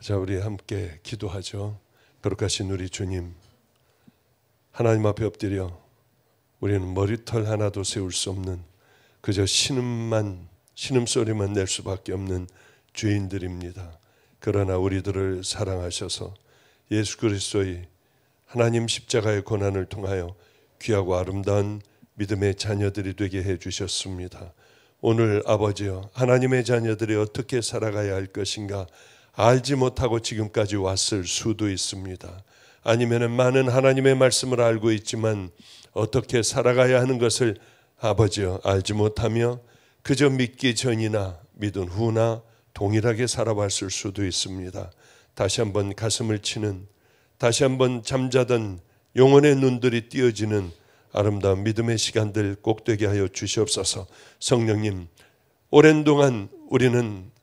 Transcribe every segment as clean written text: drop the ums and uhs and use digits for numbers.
자, 우리 함께 기도하죠. 거룩하신 우리 주님, 하나님 앞에 엎드려 우리는 머리털 하나도 세울 수 없는 그저 신음소리만 낼 수밖에 없는 죄인들입니다. 그러나 우리들을 사랑하셔서 예수 그리스도의 하나님 십자가의 고난을 통하여 귀하고 아름다운 믿음의 자녀들이 되게 해주셨습니다. 오늘 아버지여, 하나님의 자녀들이 어떻게 살아가야 할 것인가 알지 못하고 지금까지 왔을 수도 있습니다. 아니면 많은 하나님의 말씀을 알고 있지만 어떻게 살아가야 하는 것을 아버지여 알지 못하며 그저 믿기 전이나 믿은 후나 동일하게 살아왔을 수도 있습니다. 다시 한번 가슴을 치는, 다시 한번 잠자던 영혼의 눈들이 띄어지는 아름다운 믿음의 시간들 꼭 되게 하여 주시옵소서. 성령님, 오랜 동안 우리는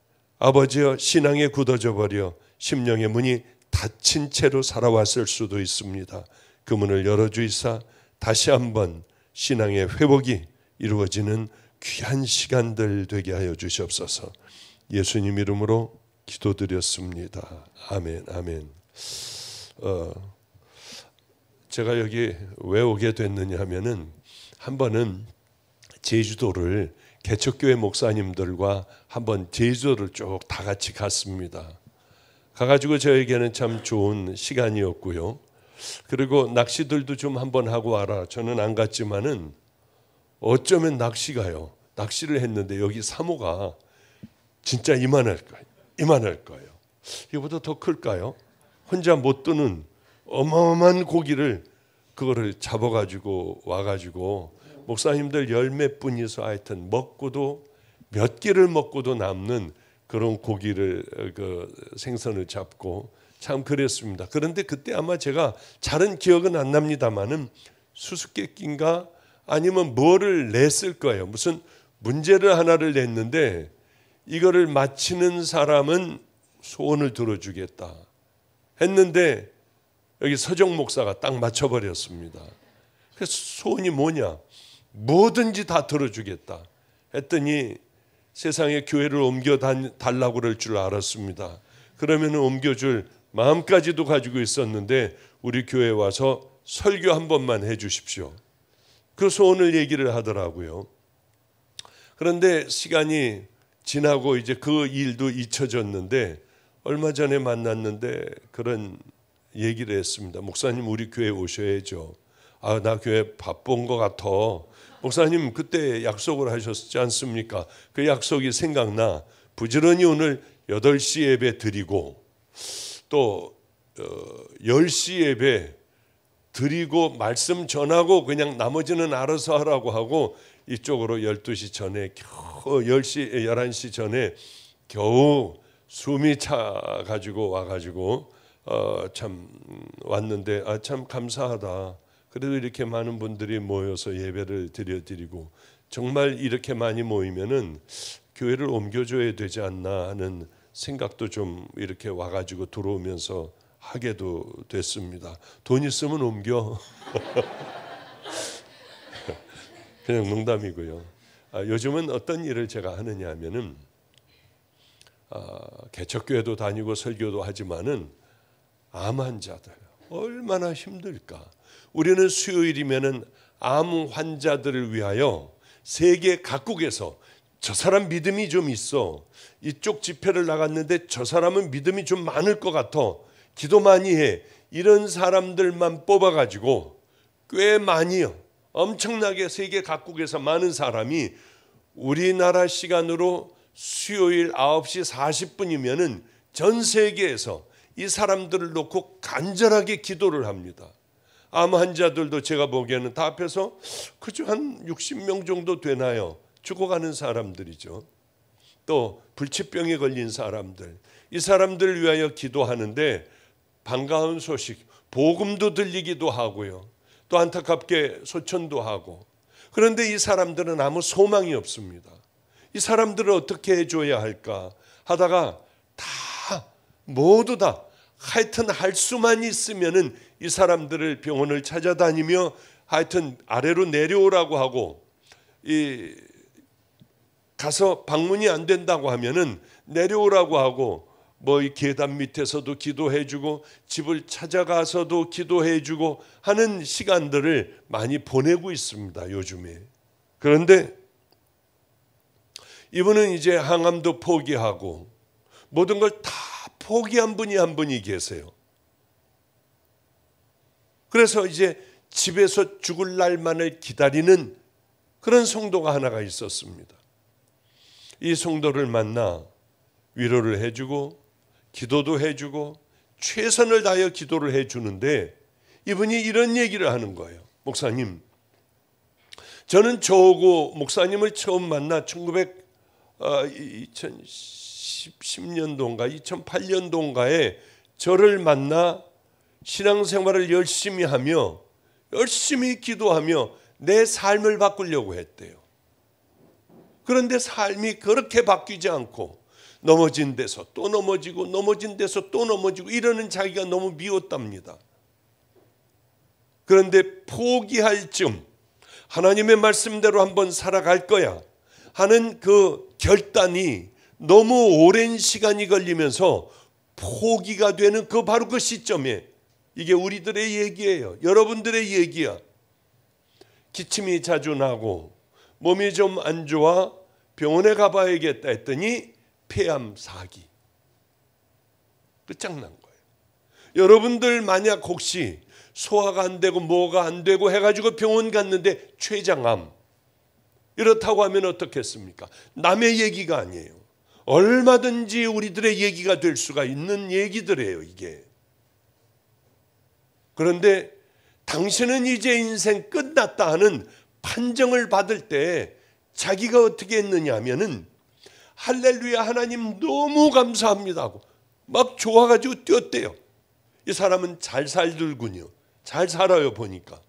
아버지여 신앙에 굳어져 버려 심령의 문이 닫힌 채로 살아왔을 수도 있습니다. 그 문을 열어주이사 다시 한번 신앙의 회복이 이루어지는 귀한 시간들 되게 하여 주시옵소서. 예수님 이름으로 기도드렸습니다. 아멘, 아멘. 제가 여기 왜 오게 됐느냐 하면은 한 번은 제주도를 개척교회 목사님들과 한번 제주도를 쭉 다 같이 갔습니다. 가가지고 저에게는 참 좋은 시간이었고요. 그리고 낚시들도 좀 한번 하고 와라. 저는 안 갔지만은 어쩌면 낚시가요. 낚시를 했는데 여기 사모가 진짜 이만할 거예요. 이거보다 더 클까요? 혼자 못 드는 어마어마한 고기를 그거를 잡아가지고 와가지고 목사님들 열 몇 분이서 하여튼 먹고도 몇 끼를 먹고도 남는 그런 고기를 생선을 잡고 참 그랬습니다. 그런데 그때 아마 제가 잘은 기억은 안 납니다만은 수수께끼인가 아니면 뭐를 냈을 거예요. 무슨 문제를 하나를 냈는데 이거를 맞히는 사람은 소원을 들어주겠다 했는데 여기 서정 목사가 딱 맞춰버렸습니다. 그래서 소원이 뭐냐? 뭐든지 다 들어주겠다 했더니 세상에 교회를 옮겨 달라고 그럴 줄 알았습니다. 그러면 옮겨줄 마음까지도 가지고 있었는데 우리 교회에 와서 설교 한 번만 해 주십시오. 그 소원을 얘기를 하더라고요. 그런데 시간이 지나고 이제 그 일도 잊혀졌는데 얼마 전에 만났는데 그런 얘기를 했습니다. 목사님 우리 교회 오셔야죠. 아, 나 교회 바쁜 것 같아. 목사님 그때 약속을 하셨지 않습니까? 그 약속이 생각나. 부지런히 오늘 8시 예배 드리고 또 10시 예배 드리고 말씀 전하고 그냥 나머지는 알아서 하라고 하고 이쪽으로 12시 전에 겨우 10시, 11시 전에 겨우 숨이 차 가지고 와가지고 참 왔는데 참 감사하다. 그래도 이렇게 많은 분들이 모여서 예배를 드리고 정말 이렇게 많이 모이면은 교회를 옮겨줘야 되지 않나 하는 생각도 좀 이렇게 와가지고 들어오면서 하게도 됐습니다. 돈 있으면 옮겨. 그냥 농담이고요. 요즘은 어떤 일을 제가 하느냐 하면은 개척교회도 다니고 설교도 하지만은 암 환자들 얼마나 힘들까. 우리는 수요일이면은 암 환자들을 위하여 세계 각국에서 저 사람 믿음이 좀 있어. 이쪽 집회를 나갔는데 저 사람은 믿음이 좀 많을 것 같아. 기도 많이 해. 이런 사람들만 뽑아가지고 꽤 많이요. 엄청나게 세계 각국에서 많은 사람이 우리나라 시간으로 수요일 9시 40분이면은 전 세계에서 이 사람들을 놓고 간절하게 기도를 합니다. 암 환자들도 제가 보기에는 다 합해서 그저 한 60명 정도 되나요? 죽어가는 사람들이죠. 또 불치병에 걸린 사람들, 이 사람들을 위하여 기도하는데 반가운 소식, 복음도 들리기도 하고요. 또 안타깝게 소천도 하고. 그런데 이 사람들은 아무 소망이 없습니다. 이 사람들을 어떻게 해줘야 할까 하다가 모두 다 하여튼 할 수만 있으면은 이 사람들을 병원을 찾아다니며 하여튼 아래로 내려오라고 하고 가서 방문이 안 된다고 하면은 내려오라고 하고 뭐 이 계단 밑에서도 기도해주고 집을 찾아가서도 해주고 하는 시간들을 많이 보내고 있습니다, 요즘에. 그런데 이분은 이제 항암도 포기하고 모든 걸 다 포기한 분이 한 분이 계세요. 그래서 이제 집에서 죽을 날만을 기다리는 그런 성도가 하나가 있었습니다. 이 성도를 만나 위로를 해주고 기도도 해주고 최선을 다하여 기도를 해주는데 이분이 이런 얘기를 하는 거예요. 목사님, 저는 저하고 목사님을 처음 만나 2010년도인가 2008년도인가에 저를 만나 신앙생활을 열심히 하며 열심히 기도하며 내 삶을 바꾸려고 했대요. 그런데 삶이 그렇게 바뀌지 않고 넘어진 데서 또 넘어지고 넘어진 데서 또 넘어지고 이러는 자기가 너무 미웠답니다. 그런데 포기할 쯤 하나님의 말씀대로 한번 살아갈 거야 하는 그 결단이 너무 오랜 시간이 걸리면서 포기가 되는 바로 그 시점에 이게 우리들의 얘기예요. 여러분들의 얘기야. 기침이 자주 나고 몸이 좀 안 좋아 병원에 가봐야겠다 했더니 폐암 4기. 끝장난 거예요. 여러분들 만약 혹시 소화가 안 되고 뭐가 안 되고 해가지고 병원 갔는데 췌장암 이렇다고 하면 어떻겠습니까? 남의 얘기가 아니에요. 얼마든지 우리들의 얘기가 될 수가 있는 얘기들이에요, 이게. 그런데 당신은 이제 인생 끝났다 하는 판정을 받을 때 자기가 어떻게 했느냐 하면은 할렐루야 하나님 너무 감사합니다 하고 막 좋아가지고 뛰었대요. 이 사람은 잘 살더군요. 잘 살아요 보니까.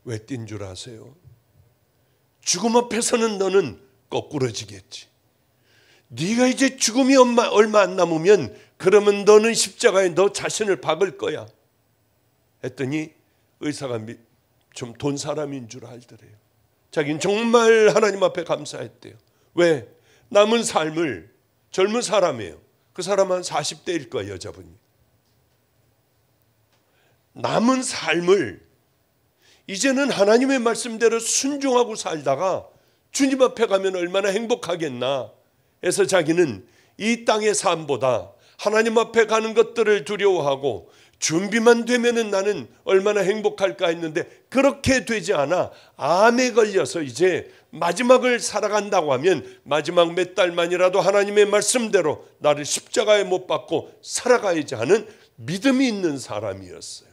왜 뛴 줄 아세요? 죽음 앞에서는 너는 거꾸러지겠지. 네가 이제 죽음이 얼마 안 남으면 그러면 너는 십자가에 너 자신을 박을 거야 했더니 의사가 좀 돈 사람인 줄 알더래요. 자기는 정말 하나님 앞에 감사했대요. 왜? 남은 삶을, 젊은 사람이에요. 그 사람은 40대일 거예요, 여자분이. 남은 삶을 이제는 하나님의 말씀대로 순종하고 살다가 주님 앞에 가면 얼마나 행복하겠나 해서 자기는 이 땅의 삶보다 하나님 앞에 가는 것들을 두려워하고 준비만 되면은 나는 얼마나 행복할까 했는데 그렇게 되지 않아 암에 걸려서 이제 마지막을 살아간다고 하면 마지막 몇 달만이라도 하나님의 말씀대로 나를 십자가에 못 박고 살아가야지 하는 믿음이 있는 사람이었어요.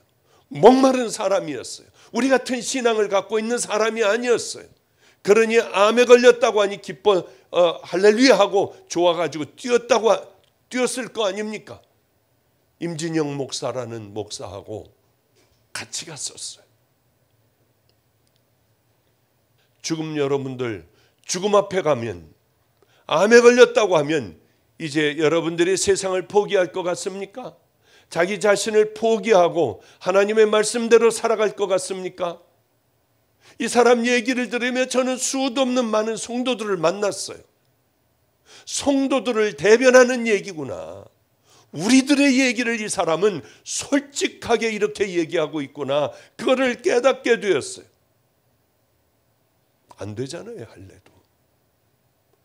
목마른 사람이었어요. 우리 같은 신앙을 갖고 있는 사람이 아니었어요. 그러니 암에 걸렸다고 하니 기뻐 할렐루야 하고 좋아가지고 뛰었을 거 아닙니까? 임진영 목사라는 목사하고 같이 갔었어요. 죽음 여러분들 죽음 앞에 가면 암에 걸렸다고 하면 이제 여러분들이 세상을 포기할 것 같습니까? 자기 자신을 포기하고 하나님의 말씀대로 살아갈 것 같습니까? 이 사람 얘기를 들으며 저는 수도 없는 많은 성도들을 만났어요. 성도들을 대변하는 얘기구나. 우리들의 얘기를 이 사람은 솔직하게 이렇게 얘기하고 있구나. 그거를 깨닫게 되었어요. 안 되잖아요, 할래도.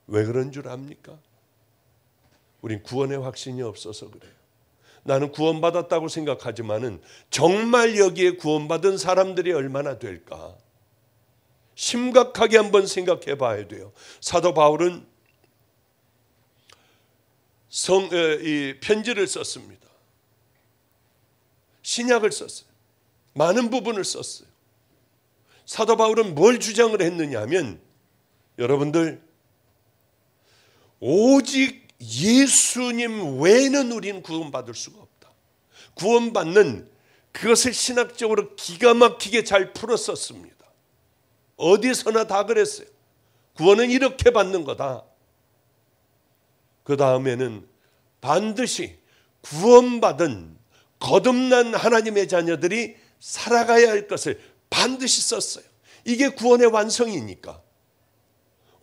왜 그런 줄 압니까? 우린 구원의 확신이 없어서 그래요. 나는 구원받았다고 생각하지만은 정말 여기에 구원받은 사람들이 얼마나 될까? 심각하게 한번 생각해 봐야 돼요. 사도 바울은 이 편지를 썼습니다. 신약을 썼어요. 많은 부분을 썼어요. 사도 바울은 뭘 주장을 했느냐 하면 여러분들 오직 예수님 외에는 우리는 구원받을 수가 없다. 구원받는 그것을 신학적으로 기가 막히게 잘 풀었었습니다. 어디서나 다 그랬어요. 구원은 이렇게 받는 거다. 그 다음에는 반드시 구원받은 거듭난 하나님의 자녀들이 살아가야 할 것을 반드시 썼어요. 이게 구원의 완성이니까.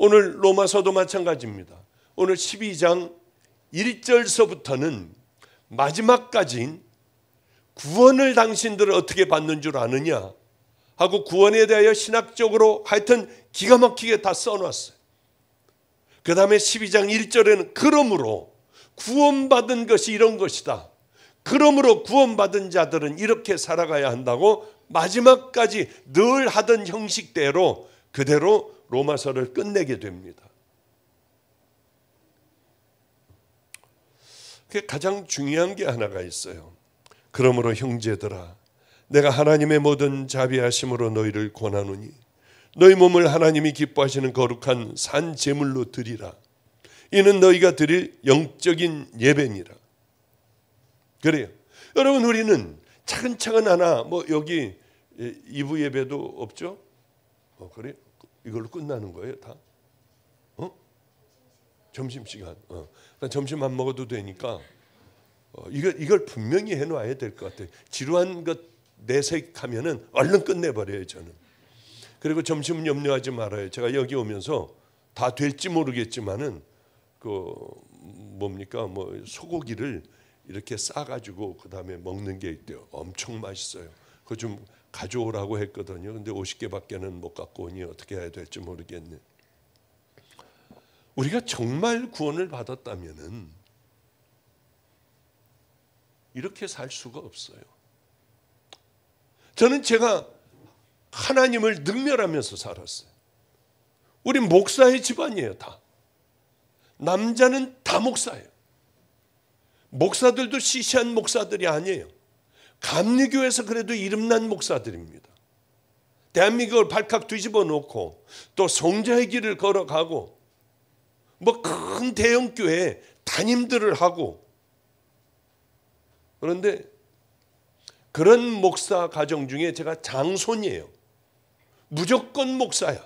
오늘 로마서도 마찬가지입니다. 오늘 12장 1절서부터는 마지막까지인 구원을 당신들은 어떻게 받는 줄 아느냐 하고 구원에 대하여 신학적으로 하여튼 기가 막히게 다 써놨어요. 그 다음에 12장 1절에는 그러므로 구원받은 것이 이런 것이다. 그러므로 구원받은 자들은 이렇게 살아가야 한다고 마지막까지 늘 하던 형식대로 그대로 로마서를 끝내게 됩니다. 그게 가장 중요한 게 하나가 있어요. 그러므로 형제들아 내가 하나님의 모든 자비하심으로 너희를 권하노니 너희 몸을 하나님이 기뻐하시는 거룩한 산 제물로 드리라. 이는 너희가 드릴 영적인 예배니라. 그래요. 여러분 우리는 차근차근 하나 여기 2부 예배도 없죠? 그래? 이걸로 끝나는 거예요 다? 점심시간. 점심 안 먹어도 되니까 이걸 분명히 해놔야 될 것 같아요. 지루한 것 내색하면은 얼른 끝내버려요 저는. 그리고 점심은 염려하지 말아요. 제가 여기 오면서 다 될지 모르겠지만은 소고기를 이렇게 싸가지고 그 다음에 먹는 게 있대요. 엄청 맛있어요. 그거 좀 가져오라고 했거든요. 근데 50개밖에는 못 갖고 오니 어떻게 해야 될지 모르겠네. 우리가 정말 구원을 받았다면은 이렇게 살 수가 없어요. 저는 제가 하나님을 능멸하면서 살았어요. 우리 목사의 집안이에요 다. 남자는 다 목사예요. 목사들도 시시한 목사들이 아니에요. 감리교에서 그래도 이름난 목사들입니다. 대한민국을 발칵 뒤집어 놓고 또 성자의 길을 걸어가고 큰 대형 교회 담임들을 하고 그런데 그런 목사 가정 중에 제가 장손이에요. 무조건 목사야.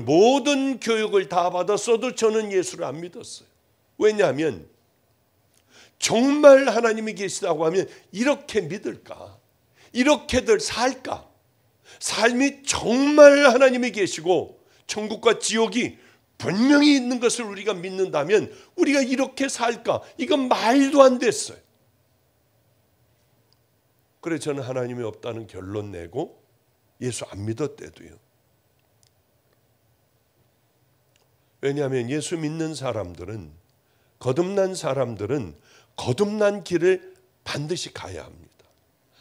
모든 교육을 다 받았어도 저는 예수를 안 믿었어요. 왜냐하면 정말 하나님이 계시다고 하면 이렇게 믿을까? 이렇게들 살까? 삶이 정말 하나님이 계시고 천국과 지옥이 분명히 있는 것을 우리가 믿는다면 우리가 이렇게 살까? 이건 말도 안 됐어요. 그래서 저는 하나님이 없다는 결론 내고 예수 안 믿었대도요. 왜냐하면 예수 믿는 사람들은 거듭난 사람들은 거듭난 길을 반드시 가야 합니다.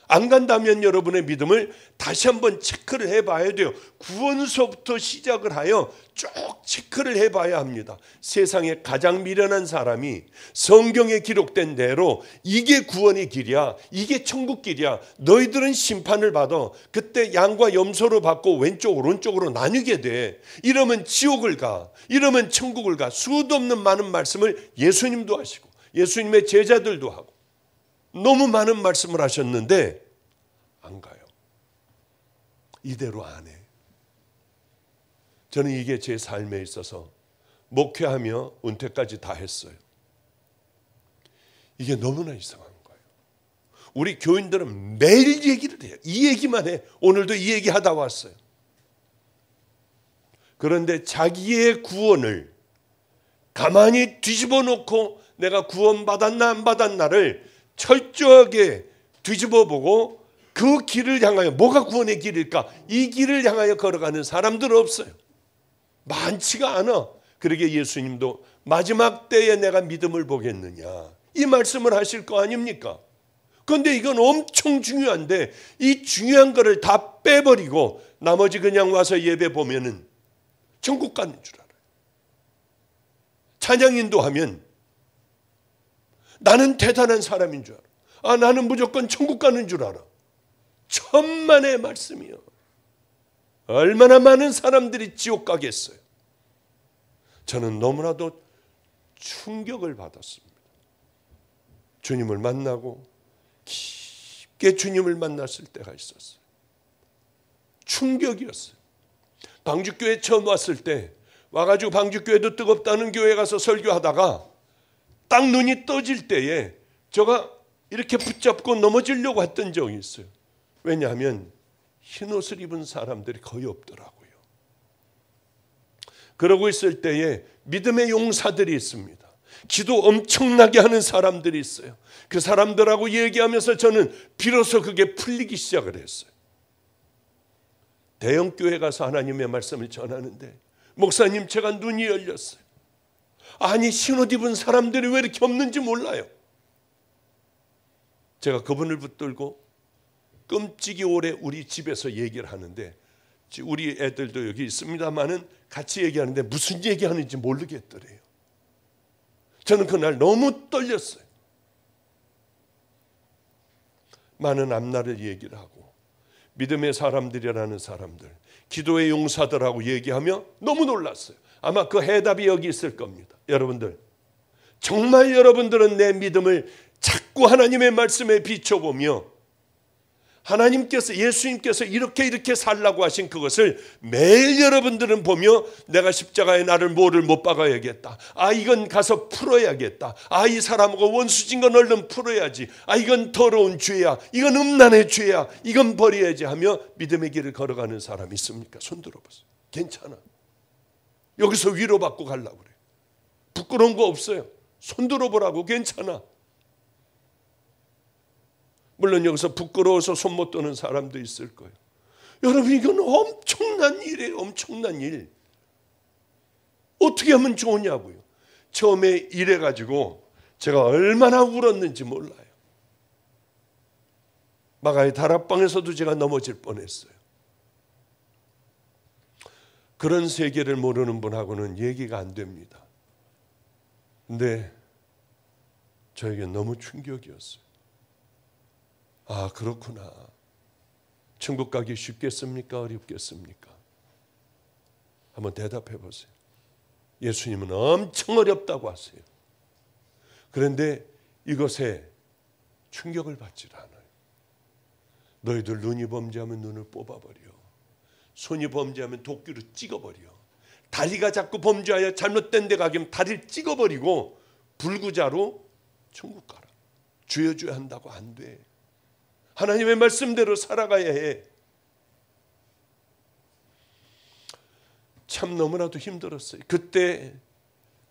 안 간다면 여러분의 믿음을 다시 한번 체크를 해봐야 돼요. 구원서부터 시작을 하여 쭉 체크를 해봐야 합니다. 세상에 가장 미련한 사람이 성경에 기록된 대로 이게 구원의 길이야, 이게 천국 길이야, 너희들은 심판을 받아 그때 양과 염소로 받고 왼쪽 오른쪽으로 나뉘게 돼. 이러면 지옥을 가, 이러면 천국을 가. 수도 없는 많은 말씀을 예수님도 하시고 예수님의 제자들도 하고 너무 많은 말씀을 하셨는데 안 가요. 이대로 안 해. 저는 이게 제 삶에 있어서 목회하며 은퇴까지 다 했어요. 이게 너무나 이상한 거예요. 우리 교인들은 매일 얘기를 해요. 이 얘기만 해. 오늘도 이 얘기 하다 왔어요. 그런데 자기의 구원을 가만히 뒤집어 놓고 내가 구원받았나 안 받았나를 철저하게 뒤집어 보고 그 길을 향하여 뭐가 구원의 길일까? 이 길을 향하여 걸어가는 사람들은 없어요. 많지가 않아. 그러게 예수님도 마지막 때에 내가 믿음을 보겠느냐 이 말씀을 하실 거 아닙니까? 그런데 이건 엄청 중요한데 이 중요한 거를 다 빼버리고 나머지 그냥 와서 예배 보면은 천국 가는 줄 알아요. 찬양 인도하면 나는 대단한 사람인 줄 알아. 나는 무조건 천국 가는 줄 알아. 천만의 말씀이요. 얼마나 많은 사람들이 지옥 가겠어요. 저는 너무나도 충격을 받았습니다. 주님을 만나고 깊게 주님을 만났을 때가 있었어요. 충격이었어요. 방주교회 처음 왔을 때 와가지고 방주교회도 뜨겁다는 교회 가서 설교하다가 딱 눈이 떠질 때에 제가 이렇게 붙잡고 넘어지려고 했던 적이 있어요. 왜냐하면 흰옷을 입은 사람들이 거의 없더라고요. 그러고 있을 때에 믿음의 용사들이 있습니다. 기도 엄청나게 하는 사람들이 있어요. 그 사람들하고 얘기하면서 저는 비로소 그게 풀리기 시작을 했어요. 대형 교회 가서 하나님의 말씀을 전하는데 목사님, 제가 눈이 열렸어요. 아니, 신옷 입은 사람들이 왜 이렇게 없는지 몰라요. 제가 그분을 붙들고 끔찍이 오래 우리 집에서 얘기를 하는데, 우리 애들도 여기 있습니다만은 같이 얘기하는데 무슨 얘기하는지 모르겠더래요. 저는 그날 너무 떨렸어요. 많은 앞날을 얘기를 하고 믿음의 사람들이라는 사람들, 기도의 용사들하고 얘기하며 너무 놀랐어요. 아마 그 해답이 여기 있을 겁니다. 여러분들, 정말 여러분들은 내 믿음을 자꾸 하나님의 말씀에 비춰보며 하나님께서, 예수님께서 이렇게 살라고 하신 그것을 매일 여러분들은 보며 내가 십자가에 나를 뭐를 못 박아야겠다. 아, 이건 가서 풀어야겠다. 아, 이 사람하고 원수진 건 얼른 풀어야지. 아, 이건 더러운 죄야. 이건 음란의 죄야. 이건 버려야지 하며 믿음의 길을 걸어가는 사람이 있습니까? 손 들어보세요. 괜찮아. 여기서 위로받고 가려고 그래요. 부끄러운 거 없어요. 손 들어보라고. 괜찮아. 물론 여기서 부끄러워서 손 못 드는 사람도 있을 거예요. 여러분, 이건 엄청난 일이에요. 엄청난 일. 어떻게 하면 좋으냐고요. 처음에 이래가지고 제가 얼마나 울었는지 몰라요. 마가의 다락방에서도 제가 넘어질 뻔했어요. 그런 세계를 모르는 분하고는 얘기가 안 됩니다. 근데 저에게 너무 충격이었어요. 아, 그렇구나. 천국 가기 쉽겠습니까? 어렵겠습니까? 한번 대답해 보세요. 예수님은 엄청 어렵다고 하세요. 그런데 이것에 충격을 받지 않아요. 너희들 눈이 범죄하면 눈을 뽑아버려. 손이 범죄하면 도끼로 찍어버려. 다리가 자꾸 범죄하여 잘못된 데 가면 다리를 찍어버리고 불구자로 천국 가라. 죄여줘야 한다고 안 돼. 하나님의 말씀대로 살아가야 해. 참 너무나도 힘들었어요. 그때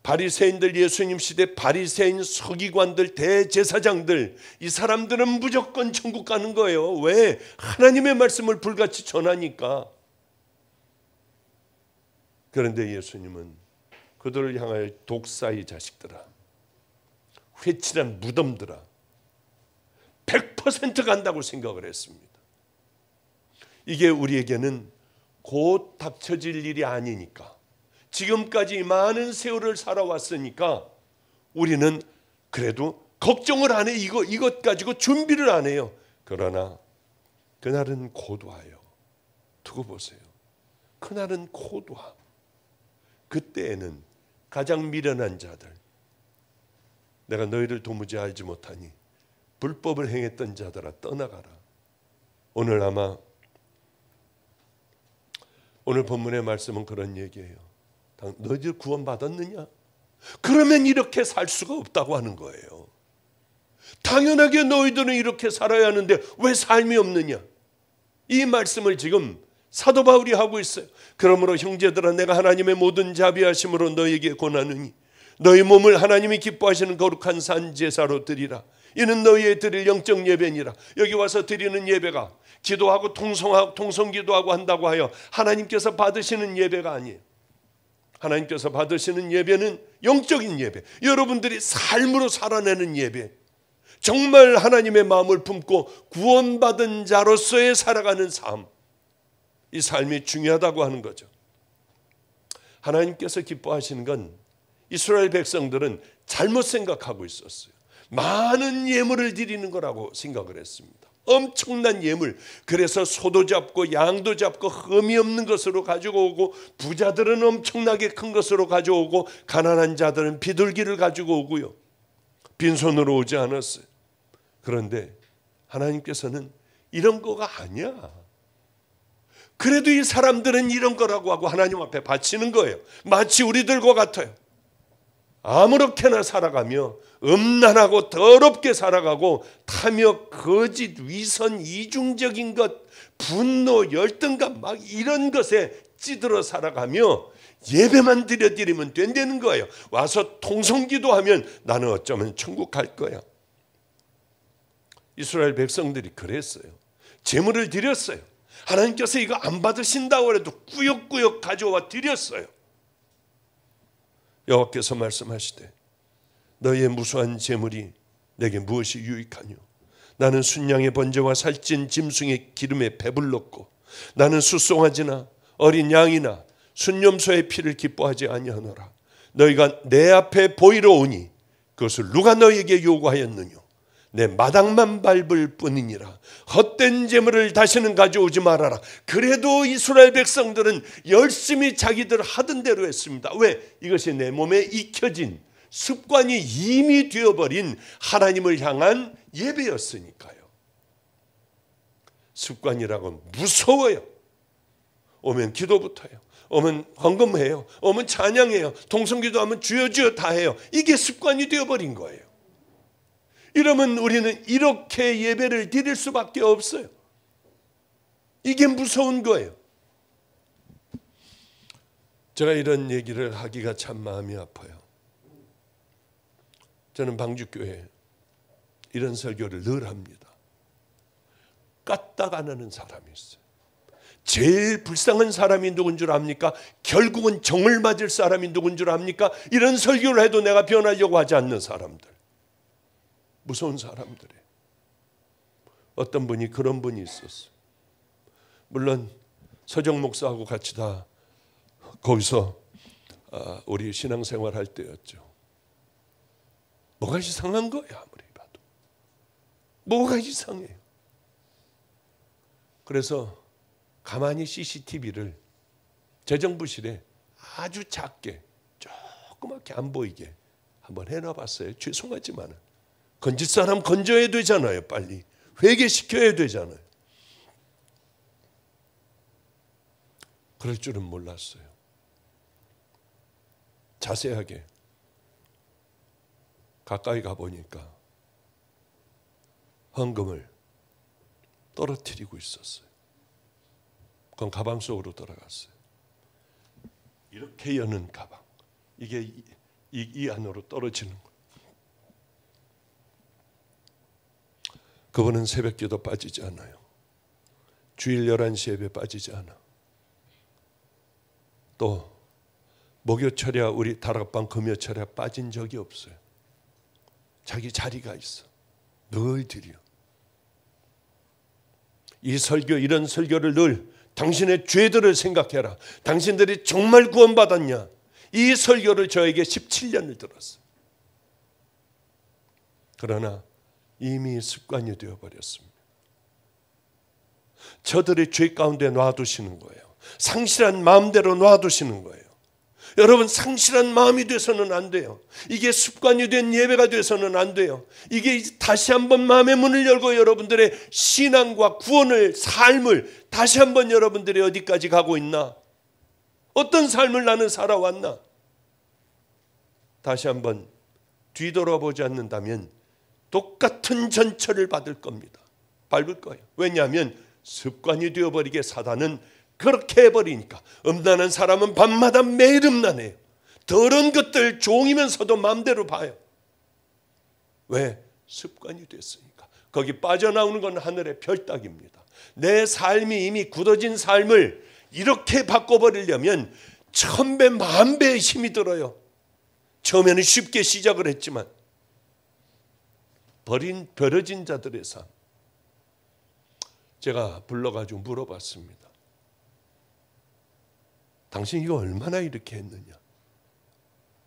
바리새인들, 예수님 시대 바리새인, 서기관들, 대제사장들, 이 사람들은 무조건 천국 가는 거예요. 왜? 하나님의 말씀을 불같이 전하니까. 그런데 예수님은 그들을 향하여 독사의 자식들아, 회칠한 무덤들아, 100% 간다고 생각을 했습니다. 이게 우리에게는 곧 닥쳐질 일이 아니니까, 지금까지 많은 세월을 살아왔으니까 우리는 그래도 걱정을 안 해. 이것 가지고 준비를 안 해요. 그러나 그날은 곧 와요. 두고 보세요. 그날은 곧 와. 그때에는 가장 미련한 자들, 내가 너희를 도무지 알지 못하니 불법을 행했던 자들아 떠나가라. 오늘 아마 오늘 본문의 말씀은 그런 얘기예요. 너희들 구원받았느냐? 그러면 이렇게 살 수가 없다고 하는 거예요. 당연하게 너희들은 이렇게 살아야 하는데 왜 삶이 없느냐? 이 말씀을 지금 사도 바울이 하고 있어요. 그러므로 형제들아, 내가 하나님의 모든 자비하심으로 너희에게 권하느니 너희 몸을 하나님이 기뻐하시는 거룩한 산 제사로 드리라. 이는 너희의 드릴 영적 예배니라. 여기 와서 드리는 예배가 기도하고 통성기도하고 한다고 하여 하나님께서 받으시는 예배가 아니에요. 하나님께서 받으시는 예배는 영적인 예배, 여러분들이 삶으로 살아내는 예배, 정말 하나님의 마음을 품고 구원받은 자로서의 살아가는 삶, 이 삶이 중요하다고 하는 거죠. 하나님께서 기뻐하시는 건 이스라엘 백성들은 잘못 생각하고 있었어요. 많은 예물을 드리는 거라고 생각을 했습니다. 엄청난 예물. 그래서 소도 잡고 양도 잡고 흠이 없는 것으로 가지고 오고, 부자들은 엄청나게 큰 것으로 가져오고 가난한 자들은 비둘기를 가지고 오고요. 빈손으로 오지 않았어요. 그런데 하나님께서는 이런 거가 아니야. 그래도 이 사람들은 이런 거라고 하고 하나님 앞에 바치는 거예요. 마치 우리들과 같아요. 아무렇게나 살아가며 음란하고 더럽게 살아가고 탐욕, 거짓, 위선, 이중적인 것, 분노, 열등감 막 이런 것에 찌들어 살아가며 예배만 드리면 된다는 거예요. 와서 통성기도하면 나는 어쩌면 천국 갈 거야. 이스라엘 백성들이 그랬어요. 제물을 드렸어요. 하나님께서 이거 안 받으신다고 해도 꾸역꾸역 가져와 드렸어요. 여호와께서 말씀하시되 너희의 무수한 제물이 내게 무엇이 유익하뇨? 나는 순양의 번제와 살찐 짐승의 기름에 배불렀고 나는 숫송아지나 어린 양이나 순염소의 피를 기뻐하지 아니하노라. 너희가 내 앞에 보이러 오니 그것을 누가 너희에게 요구하였느뇨? 내 마당만 밟을 뿐이니라. 헛된 재물을 다시는 가져오지 말아라. 그래도 이스라엘 백성들은 열심히 자기들 하던 대로 했습니다. 왜? 이것이 내 몸에 익혀진 습관이 이미 되어버린 하나님을 향한 예배였으니까요. 습관이라고 무서워요. 오면 기도부터 해요. 오면 헌금해요. 오면 찬양해요. 통성기도하면 주여 주여 다 해요. 이게 습관이 되어버린 거예요. 이러면 우리는 이렇게 예배를 드릴 수밖에 없어요. 이게 무서운 거예요. 제가 이런 얘기를 하기가 참 마음이 아파요. 저는 방주교회에 이런 설교를 늘 합니다. 깠다가 나는 사람이 있어요. 제일 불쌍한 사람이 누군 줄 압니까? 결국은 정을 맞을 사람이 누군 줄 압니까? 이런 설교를 해도 내가 변하려고 하지 않는 사람들. 무서운 사람들이에요. 어떤 분이 그런 분이 있었어요. 물론 서정 목사하고 같이 다 거기서 우리 신앙생활 할 때였죠. 뭐가 이상한 거야 아무리 봐도. 뭐가 이상해요. 그래서 가만히 CCTV를 재정부실에 아주 작게 조그맣게 안 보이게 한번 해놔봤어요. 죄송하지만 건질 사람 건져야 되잖아요. 빨리 회개시켜야 되잖아요. 그럴 줄은 몰랐어요. 자세하게 가까이 가보니까 헌금을 떨어뜨리고 있었어요. 그건 가방 속으로 들어갔어요. 이렇게 여는 가방. 이게 이 안으로 떨어지는 거예요. 그분은 새벽기도 빠지지 않아요. 주일 11시 예배 빠지지 않아. 또 목요철이야 우리 다락방 금요철이야 빠진 적이 없어요. 자기 자리가 있어. 늘 드려. 이 설교, 이런 설교를 늘 당신의 죄들을 생각해라. 당신들이 정말 구원받았냐? 이 설교를 저에게 17년을 들었어요. 그러나 이미 습관이 되어버렸습니다. 저들의 죄 가운데 놔두시는 거예요. 상실한 마음대로 놔두시는 거예요. 여러분, 상실한 마음이 돼서는 안 돼요. 이게 습관이 된 예배가 돼서는 안 돼요. 이게 다시 한번 마음의 문을 열고 여러분들의 신앙과 구원을, 삶을 다시 한번 여러분들이 어디까지 가고 있나? 어떤 삶을 나는 살아왔나? 다시 한번 뒤돌아보지 않는다면 똑같은 전철을 받을 겁니다. 밟을 거예요. 왜냐하면 습관이 되어버리게 사단은 그렇게 해버리니까. 음란한 사람은 밤마다 매일 음란해요. 더러운 것들 종이면서도 마음대로 봐요. 왜? 습관이 됐으니까. 거기 빠져나오는 건 하늘의 별따기입니다. 내 삶이 이미 굳어진 삶을 이렇게 바꿔버리려면 1000배, 10,000배의 힘이 들어요. 처음에는 쉽게 시작을 했지만 버려진 자들의 삶. 제가 불러가지고 물어봤습니다. 당신 이거 얼마나 이렇게 했느냐?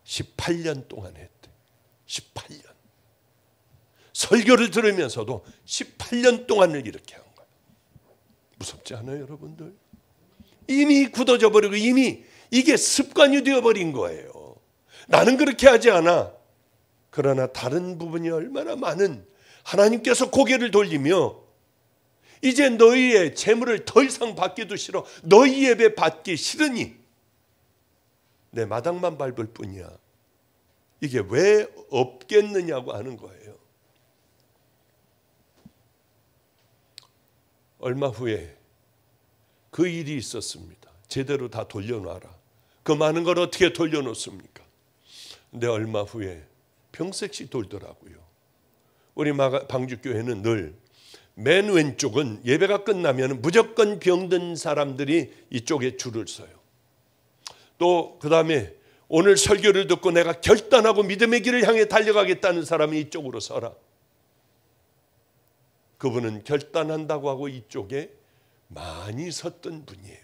18년 동안 했대. 18년. 설교를 들으면서도 18년 동안을 이렇게 한 거예요. 무섭지 않아요, 여러분들? 이미 굳어져 버리고 이미 이게 습관이 되어버린 거예요. 나는 그렇게 하지 않아. 그러나 다른 부분이 얼마나 많은 하나님께서 고개를 돌리며 이제 너희의 재물을 더 이상 받기도 싫어. 너희 예배 받기 싫으니 내 마당만 밟을 뿐이야. 이게 왜 없겠느냐고 하는 거예요. 얼마 후에 그 일이 있었습니다. 제대로 다 돌려놔라. 그 많은 걸 어떻게 돌려놓습니까? 근데 얼마 후에 평색시 돌더라고요. 우리 방주교회는 늘 맨 왼쪽은 예배가 끝나면 무조건 병든 사람들이 이쪽에 줄을 서요. 또 그 다음에 오늘 설교를 듣고 내가 결단하고 믿음의 길을 향해 달려가겠다는 사람이 이쪽으로 서라. 그분은 결단한다고 하고 이쪽에 많이 섰던 분이에요.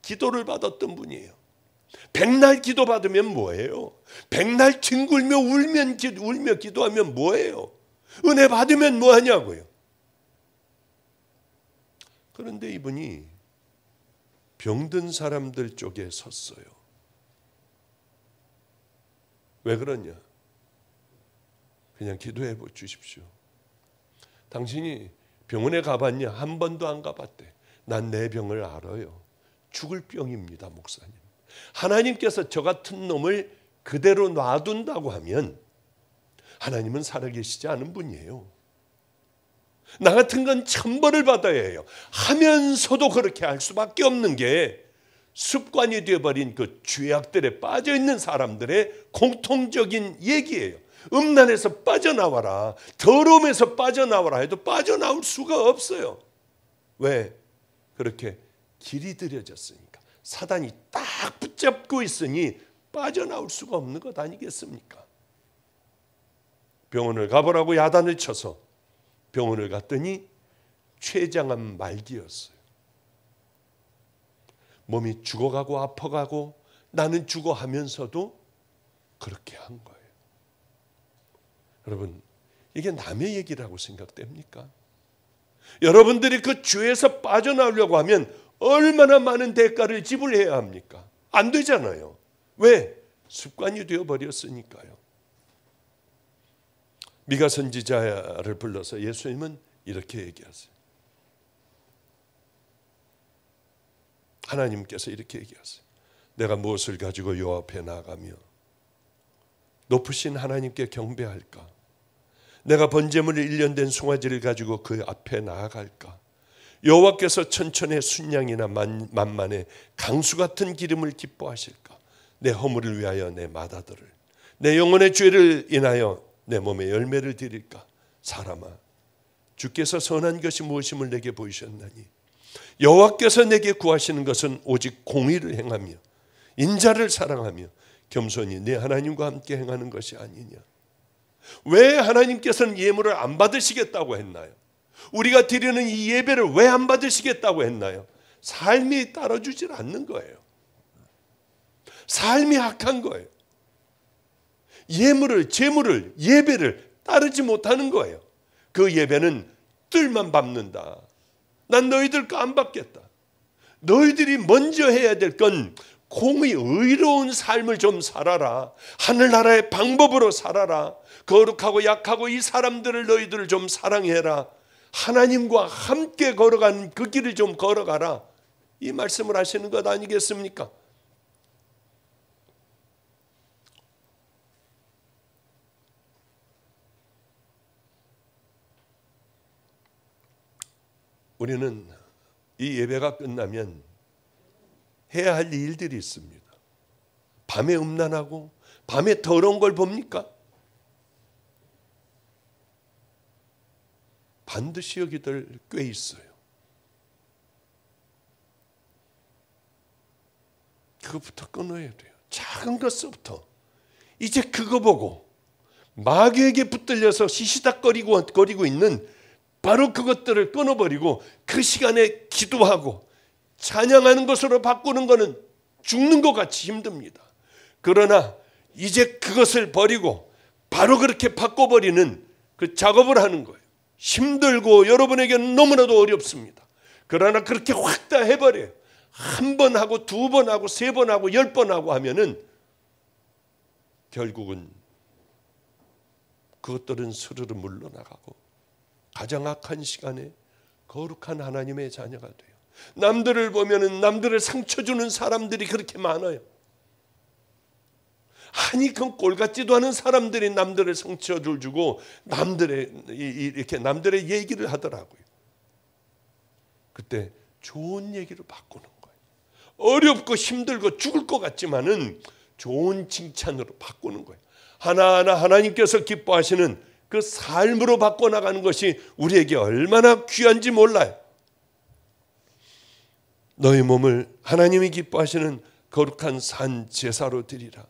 기도를 받았던 분이에요. 백날 기도 받으면 뭐예요? 백날 뒹굴며 울며 기도하면 뭐예요? 은혜 받으면 뭐하냐고요? 그런데 이분이 병든 사람들 쪽에 섰어요. 왜 그러냐? 그냥 기도해 주십시오. 당신이 병원에 가봤냐? 한 번도 안 가봤대. 난 내 병을 알아요. 죽을 병입니다, 목사님. 하나님께서 저 같은 놈을 그대로 놔둔다고 하면 하나님은 살아계시지 않은 분이에요. 나 같은 건 천벌을 받아야 해요. 하면서도 그렇게 할 수밖에 없는 게 습관이 되어버린 그 죄악들에 빠져있는 사람들의 공통적인 얘기예요. 음란에서 빠져나와라, 더러움에서 빠져나와라 해도 빠져나올 수가 없어요. 왜? 그렇게 길이 들여졌으니까. 사단이 딱 붙잡고 있으니 빠져나올 수가 없는 것 아니겠습니까? 병원을 가보라고 야단을 쳐서 병원을 갔더니 췌장암 말기였어요. 몸이 죽어가고 아파가고 나는 죽어 하면서도 그렇게 한 거예요. 여러분, 이게 남의 얘기라고 생각됩니까? 여러분들이 그 죄에서 빠져나오려고 하면 얼마나 많은 대가를 지불해야 합니까? 안 되잖아요. 왜? 습관이 되어버렸으니까요. 미가 선지자를 불러서 예수님은 이렇게 얘기하세요. 하나님께서 이렇게 얘기하세요. 내가 무엇을 가지고 요 앞에 나가며 높으신 하나님께 경배할까? 내가 번제물을 1년 된 송아지를 가지고 그 앞에 나아갈까? 여호와께서 천천의 순양이나 만만의 강수 같은 기름을 기뻐하실까? 내 허물을 위하여 내 맏아들을, 내 영혼의 죄를 인하여 내 몸에 열매를 드릴까? 사람아, 주께서 선한 것이 무엇임을 내게 보이셨나니 여호와께서 내게 구하시는 것은 오직 공의를 행하며 인자를 사랑하며 겸손히 내 하나님과 함께 행하는 것이 아니냐. 왜 하나님께서는 예물을 안 받으시겠다고 했나요? 우리가 드리는 이 예배를 왜 안 받으시겠다고 했나요? 삶이 따라주질 않는 거예요. 삶이 악한 거예요. 재물을, 예배를 따르지 못하는 거예요. 그 예배는 뜰만 밟는다. 난 너희들 거 안 받겠다. 너희들이 먼저 해야 될 건 공의 의로운 삶을 좀 살아라. 하늘나라의 방법으로 살아라. 거룩하고 약하고 이 사람들을 너희들을 좀 사랑해라. 하나님과 함께 걸어가는 그 길을 좀 걸어가라. 이 말씀을 하시는 것 아니겠습니까? 우리는 이 예배가 끝나면 해야 할 일들이 있습니다. 밤에 음란하고 밤에 더러운 걸 봅니까? 반드시 여기들 꽤 있어요. 그것부터 끊어야 돼요. 작은 것부터. 이제 그거 보고 마귀에게 붙들려서 시시닥거리고 있는 바로 그것들을 끊어버리고 그 시간에 기도하고 찬양하는 것으로 바꾸는 것은 죽는 것 같이 힘듭니다. 그러나 이제 그것을 버리고 바로 그렇게 바꿔버리는 그 작업을 하는 거예요. 힘들고 여러분에게는 너무나도 어렵습니다. 그러나 그렇게 확 다 해버려요. 한 번 하고 두 번 하고 세 번 하고 10번 하고 하면은 결국은 그것들은 스르르 물러나가고 가장 악한 시간에 거룩한 하나님의 자녀가 돼요. 남들을 보면은 남들을 상처 주는 사람들이 그렇게 많아요. 아니 그 꼴 같지도 않은 사람들이 남들을 상처를 주고 남들의 얘기를 하더라고요. 그때 좋은 얘기로 바꾸는 거예요. 어렵고 힘들고 죽을 것 같지만은 좋은 칭찬으로 바꾸는 거예요. 하나하나 하나님께서 기뻐하시는 그 삶으로 바꿔나가는 것이 우리에게 얼마나 귀한지 몰라요. 너희 몸을 하나님이 기뻐하시는 거룩한 산 제사로 드리라.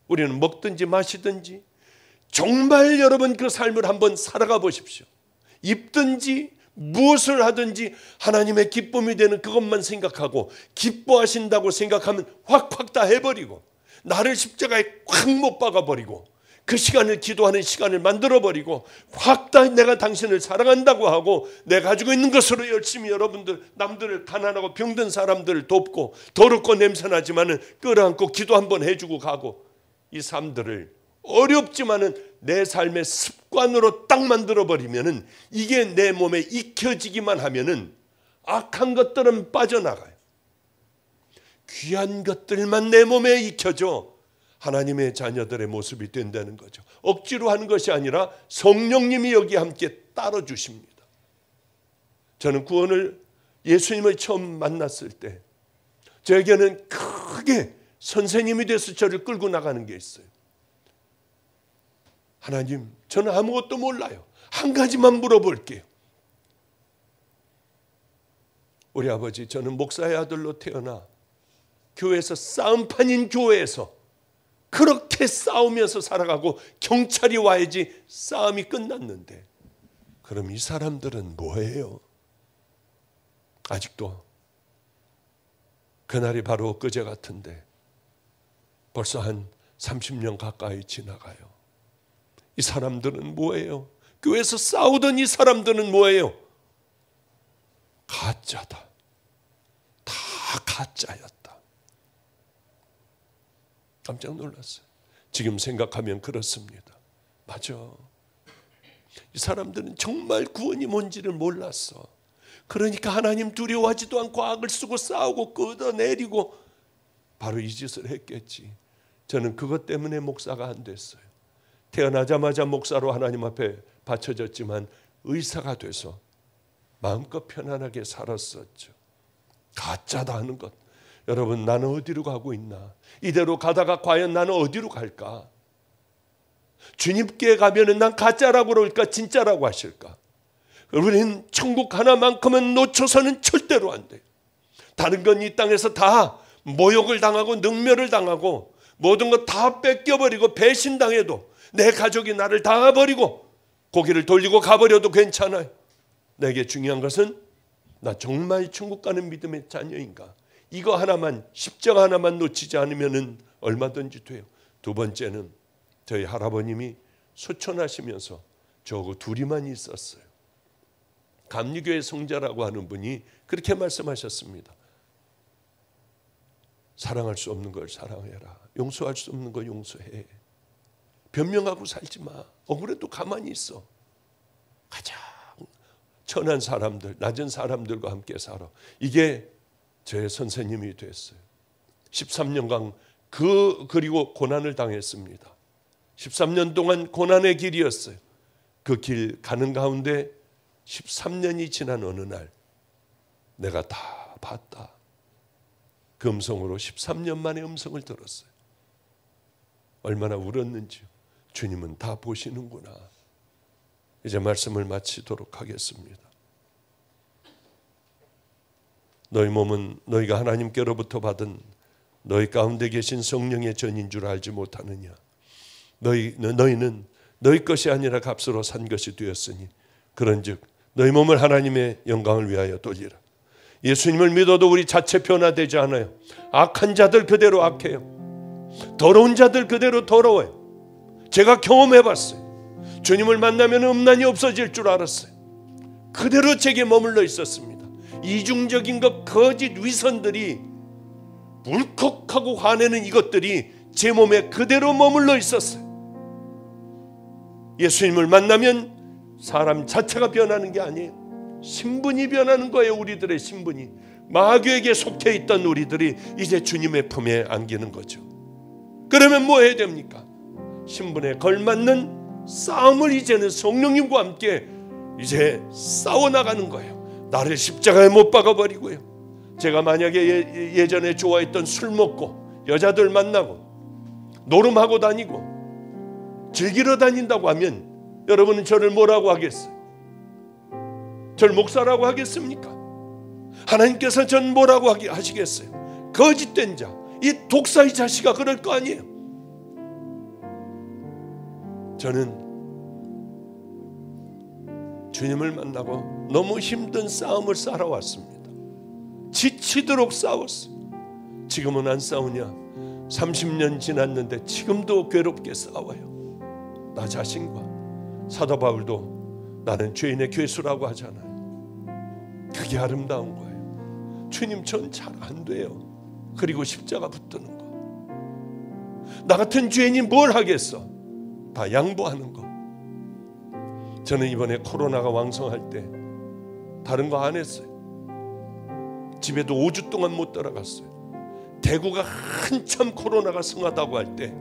우리는 먹든지 마시든지 정말 여러분 그 삶을 한번 살아가 보십시오. 입든지 무엇을 하든지 하나님의 기쁨이 되는 그것만 생각하고 기뻐하신다고 생각하면 확확 다 해버리고 나를 십자가에 확 못 박아버리고 그 시간을 기도하는 시간을 만들어버리고 확 다 내가 당신을 사랑한다고 하고 내가 가지고 있는 것으로 열심히 여러분들 남들을 가난하고 병든 사람들을 돕고 더럽고 냄새나지만은 끌어안고 기도 한번 해주고 가고 이 삶들을 어렵지만은 내 삶의 습관으로 딱 만들어버리면은 이게 내 몸에 익혀지기만 하면은 악한 것들은 빠져나가요. 귀한 것들만 내 몸에 익혀져 하나님의 자녀들의 모습이 된다는 거죠. 억지로 하는 것이 아니라 성령님이 여기 함께 따라주십니다. 저는 구원을 예수님을 처음 만났을 때 저에게는 크게 선생님이 돼서 저를 끌고 나가는 게 있어요. 하나님, 저는 아무것도 몰라요. 한 가지만 물어볼게요. 우리 아버지, 저는 목사의 아들로 태어나 교회에서 싸움판인 교회에서 그렇게 싸우면서 살아가고 경찰이 와야지 싸움이 끝났는데 그럼 이 사람들은 뭐예요? 아직도 그날이 바로 엊그제 같은데 벌써 한 30년 가까이 지나가요. 이 사람들은 뭐예요? 교회에서 싸우던 이 사람들은 뭐예요? 가짜다. 다 가짜였다. 깜짝 놀랐어요. 지금 생각하면 그렇습니다. 맞아. 이 사람들은 정말 구원이 뭔지를 몰랐어. 그러니까 하나님 두려워하지도 않고 악을 쓰고 싸우고 끄어내리고 바로 이 짓을 했겠지. 저는 그것 때문에 목사가 안 됐어요. 태어나자마자 목사로 하나님 앞에 바쳐졌지만 의사가 돼서 마음껏 편안하게 살았었죠. 가짜다 하는 것. 여러분, 나는 어디로 가고 있나? 이대로 가다가 과연 나는 어디로 갈까? 주님께 가면은 난 가짜라고 그럴까? 진짜라고 하실까? 우리는 천국 하나만큼은 놓쳐서는 절대로 안 돼요. 다른 건 이 땅에서 다 모욕을 당하고 능멸을 당하고 모든 것 다 뺏겨버리고 배신당해도 내 가족이 나를 다 버리고 고개를 돌리고 가버려도 괜찮아요. 내게 중요한 것은 나 정말 천국 가는 믿음의 자녀인가? 이거 하나만, 십자가 하나만 놓치지 않으면 얼마든지 돼요. 두 번째는 저희 할아버님이 소천하시면서 저하고 둘이만 있었어요. 감리교회 성자라고 하는 분이 그렇게 말씀하셨습니다. 사랑할 수 없는 걸 사랑해라. 용서할 수 없는 걸 용서해. 변명하고 살지 마. 억울해도 가만히 있어. 가장 천한 사람들, 낮은 사람들과 함께 살아. 이게 제 선생님이 됐어요. 13년간 그리고 고난을 당했습니다. 13년 동안 고난의 길이었어요. 그 길 가는 가운데 13년이 지난 어느 날 내가 다 봤다. 그 음성으로 13년 만에 음성을 들었어요. 얼마나 울었는지요. 주님은 다 보시는구나. 이제 말씀을 마치도록 하겠습니다. 너희 몸은 너희가 하나님께로부터 받은 너희 가운데 계신 성령의 전인 줄 알지 못하느냐. 너희는 너희 것이 아니라 값으로 산 것이 되었으니 그런즉 너희 몸을 하나님의 영광을 위하여 돌리라. 예수님을 믿어도 우리 자체 변화되지 않아요. 악한 자들 그대로 악해요. 더러운 자들 그대로 더러워요. 제가 경험해봤어요. 주님을 만나면 음란이 없어질 줄 알았어요. 그대로 제게 머물러 있었습니다. 이중적인 것, 거짓 위선들이 울컥하고 화내는 이것들이 제 몸에 그대로 머물러 있었어요. 예수님을 만나면 사람 자체가 변하는 게 아니에요. 신분이 변하는 거예요. 우리들의 신분이. 마귀에게 속해 있던 우리들이 이제 주님의 품에 안기는 거죠. 그러면 뭐 해야 됩니까? 신분에 걸맞는 싸움을 이제는 성령님과 함께 이제 싸워나가는 거예요. 나를 십자가에 못 박아버리고요. 제가 만약에 예전에 좋아했던 술 먹고 여자들 만나고 노름하고 다니고 즐기러 다닌다고 하면 여러분은 저를 뭐라고 하겠어요? 저를 목사라고 하겠습니까? 하나님께서 전 뭐라고 하시겠어요? 거짓된 자, 이 독사의 자식아, 그럴 거 아니에요. 저는 주님을 만나고 너무 힘든 싸움을 살아왔습니다. 지치도록 싸웠어요. 지금은 안 싸우냐? 30년 지났는데 지금도 괴롭게 싸워요. 나 자신과. 사도 바울도 나는 죄인의 괴수라고 하잖아요. 그게 아름다운 거예요. 주님, 전 잘 안 돼요. 그리고 십자가 붙드는 거. 나 같은 죄인이 뭘 하겠어? 다 양보하는 거. 저는 이번에 코로나가 왕성할 때 다른 거 안 했어요. 집에도 5주 동안 못 들어갔어요. 대구가 한참 코로나가 성하다고 할 때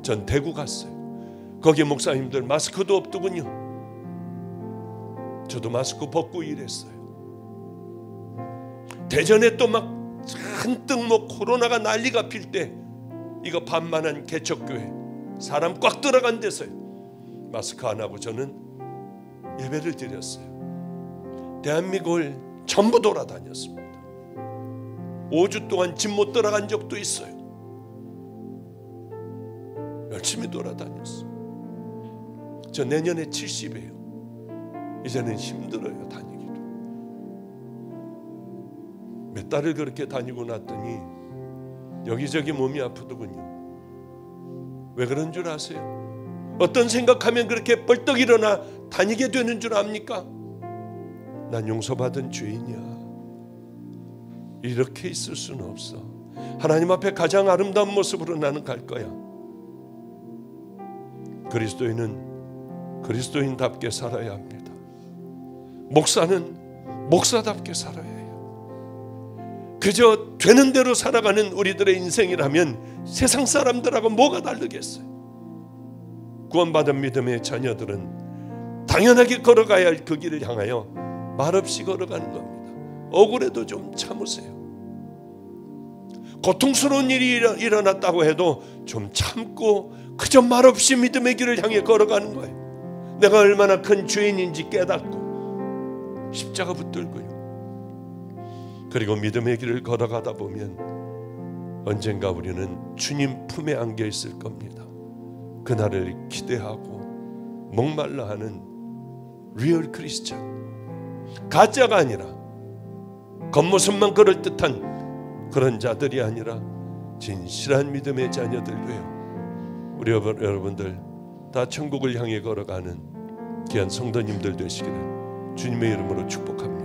전 대구 갔어요. 거기 목사님들 마스크도 없더군요. 저도 마스크 벗고 일했어요. 대전에 또 막 한뜩 뭐 코로나가 난리가 필 때 이거 반만한 개척교회 사람 꽉 들어간 데서요. 마스크 안 하고 저는 예배를 드렸어요. 대한민국을 전부 돌아다녔습니다. 5주 동안 집 못 들어간 적도 있어요. 열심히 돌아다녔어요. 저 내년에 70이에요. 이제는 힘들어요, 다니기도. 몇 달을 그렇게 다니고 났더니 여기저기 몸이 아프더군요. 왜 그런 줄 아세요? 어떤 생각하면 그렇게 벌떡 일어나 다니게 되는 줄 압니까? 난 용서받은 죄인이야. 이렇게 있을 수는 없어. 하나님 앞에 가장 아름다운 모습으로 나는 갈 거야. 그리스도인은 그리스도인답게 살아야 합니다. 목사는 목사답게 살아야 해요. 그저 되는 대로 살아가는 우리들의 인생이라면 세상 사람들하고 뭐가 다르겠어요? 구원받은 믿음의 자녀들은 당연하게 걸어가야 할 그 길을 향하여 말없이 걸어가는 겁니다. 억울해도 좀 참으세요. 고통스러운 일이 일어났다고 해도 좀 참고 그저 말없이 믿음의 길을 향해 걸어가는 거예요. 내가 얼마나 큰 죄인인지 깨닫고 십자가 붙들고요. 그리고 믿음의 길을 걸어가다 보면 언젠가 우리는 주님 품에 안겨 있을 겁니다. 그날을 기대하고 목말라 하는 리얼 크리스찬, 가짜가 아니라 겉모습만 그럴듯한 그런 자들이 아니라 진실한 믿음의 자녀들 되어 우리 여러분들 다 천국을 향해 걸어가는 귀한 성도님들 되시기를 주님의 이름으로 축복합니다.